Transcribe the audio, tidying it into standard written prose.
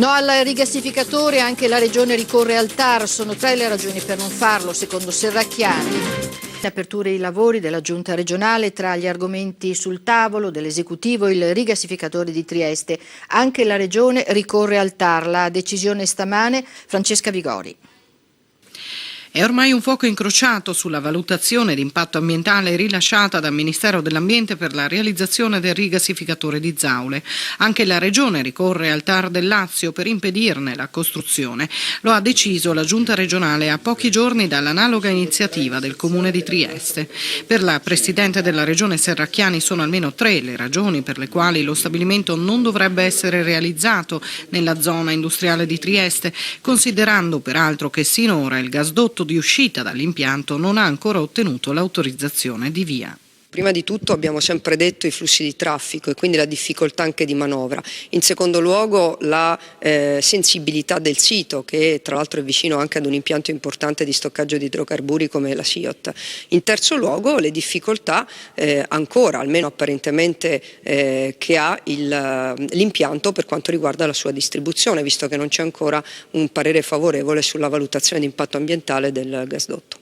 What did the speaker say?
No al rigassificatore, anche la Regione ricorre al TAR, sono 3 le ragioni per non farlo, secondo Serracchiani. Aperture i lavori della Giunta regionale, tra gli argomenti sul tavolo dell'esecutivo il rigassificatore di Trieste. Anche la Regione ricorre al TAR, la decisione stamane. Francesca Vigori. È ormai un fuoco incrociato sulla valutazione di impatto ambientale rilasciata dal Ministero dell'Ambiente per la realizzazione del rigassificatore di Zaule. Anche la Regione ricorre al TAR del Lazio per impedirne la costruzione. Lo ha deciso la Giunta regionale a pochi giorni dall'analoga iniziativa del Comune di Trieste. Per la Presidente della Regione Serracchiani sono almeno 3 le ragioni per le quali lo stabilimento non dovrebbe essere realizzato nella zona industriale di Trieste, considerando peraltro che sinora il gasdotto di uscita dall'impianto non ha ancora ottenuto l'autorizzazione di via. Prima di tutto abbiamo sempre detto i flussi di traffico e quindi la difficoltà anche di manovra. In secondo luogo la sensibilità del sito, che tra l'altro è vicino anche ad un impianto importante di stoccaggio di idrocarburi come la SIOT. In terzo luogo le difficoltà ancora, almeno apparentemente, che ha l'impianto per quanto riguarda la sua distribuzione, visto che non c'è ancora un parere favorevole sulla valutazione di impatto ambientale del gasdotto.